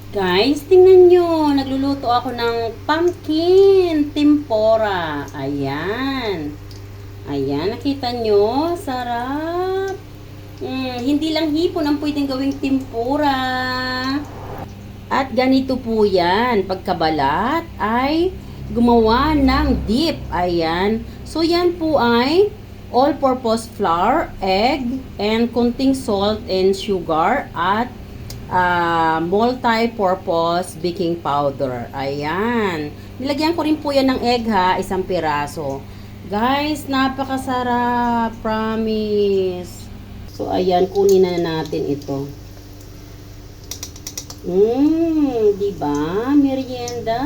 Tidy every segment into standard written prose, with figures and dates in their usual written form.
Guys, tingnan nyo. Nagluluto ako ng pumpkin tempura. Ayan. Ayan, nakita nyo? Sarap. Hindi lang hipon ang pwedeng gawing tempura. At ganito po yan. Pagkabalat ay gumawa ng dip. Ayan. So, yan po ay all-purpose flour, egg, and konting salt and sugar at multi-purpose baking powder. Ayan. Nilagyan ko rin po yan ng egg ha, isang piraso. Guys, napakasarap. Promise. So, ayan, kunin na natin ito. Diba? Merienda.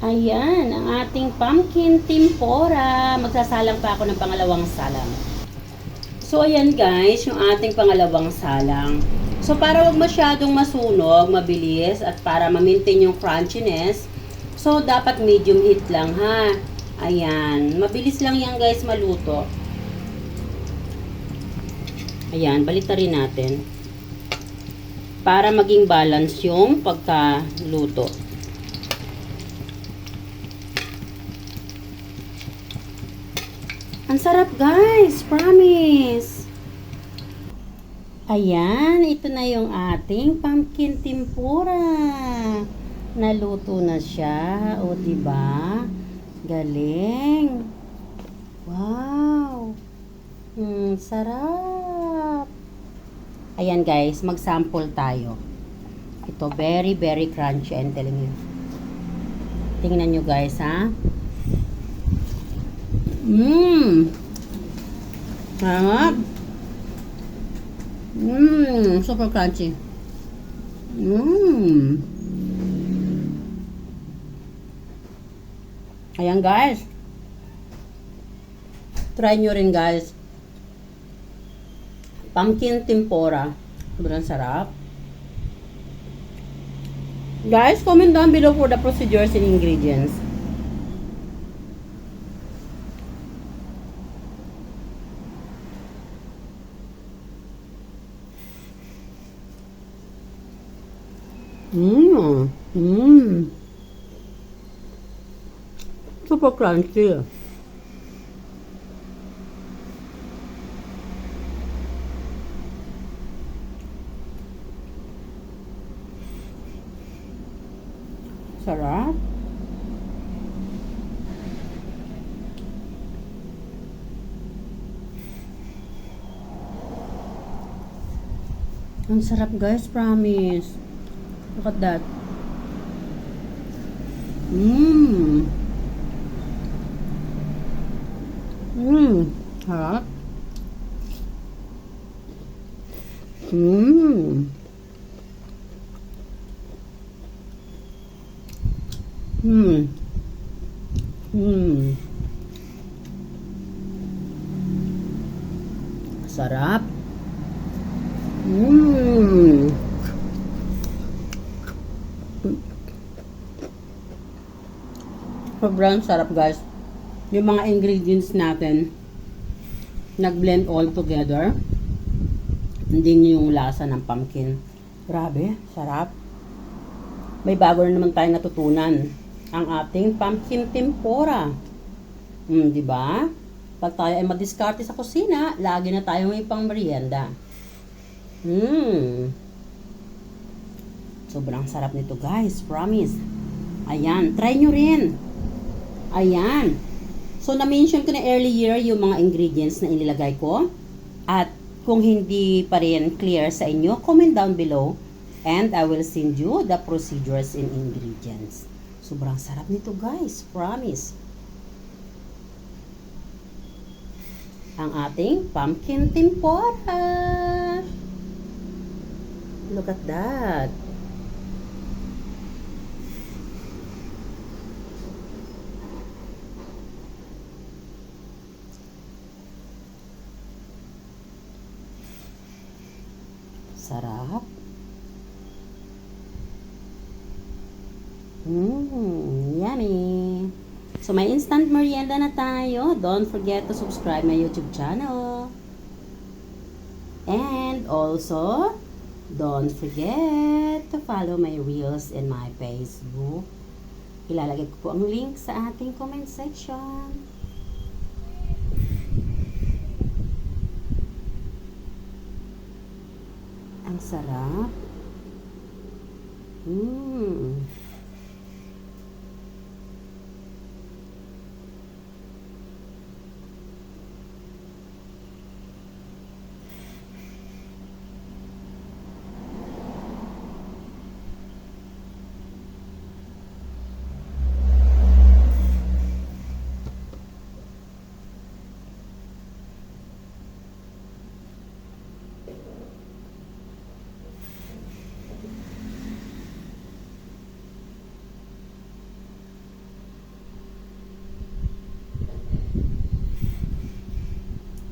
Ayan, ang ating pumpkin tempura. Magsasalang pa ako ng pangalawang salang. So, ayan guys, yung ating pangalawang salang. So, para wag masyadong masunog, mabilis, at para ma-maintain yung crunchiness, so, dapat medium heat lang ha. Ayan, mabilis lang yan guys maluto. Ayan, baliktarin natin. Para maging balance yung pagkaluto. Ang sarap guys, promise. Ayan, ito na yung ating pumpkin tempura. Naluto na siya, o diba? Galing. Wow. Sarap. Ayan guys, mag-sample tayo. Ito, very, very crunchy, I'm telling you. Tingnan nyo guys, ha? Sarap. Super crunchy. Ayan guys. Try nyo rin guys. Pumpkin tempura. Sobrang sarap. Guys, comment down below for the procedures and ingredients. Super crunchy. Sarap. Ang sarap guys, promise. Look at that. Sarap. Sarap. Sobrang sarap guys. Yung mga ingredients natin nag-blend all together. Hindi yung lasa ng pumpkin. Grabe, sarap. May bago na naman tayong natutunan. Ang ating pumpkin tempura. Di ba? Pag tayo ay madiskarte sa kusina, lagi na tayo may pang merienda. Sobrang sarap nito guys, promise. Ayan, try nyo rin. Ayan. So, na-mention ko na earlier yung mga ingredients na inilagay ko. At kung hindi pa rin clear sa inyo, comment down below. And I will send you the procedures and ingredients. Sobrang sarap nito guys, promise. Ang ating pumpkin tempura. Look at that. Sarap. Yummy. So, may instant merienda na tayo. Don't forget to subscribe my YouTube channel. And also, don't forget to follow my reels in my Facebook. Ilalagay ko po ang link sa ating comment section. Ang sarap.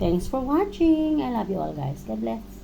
Thanks for watching. I love you all, guys. God bless.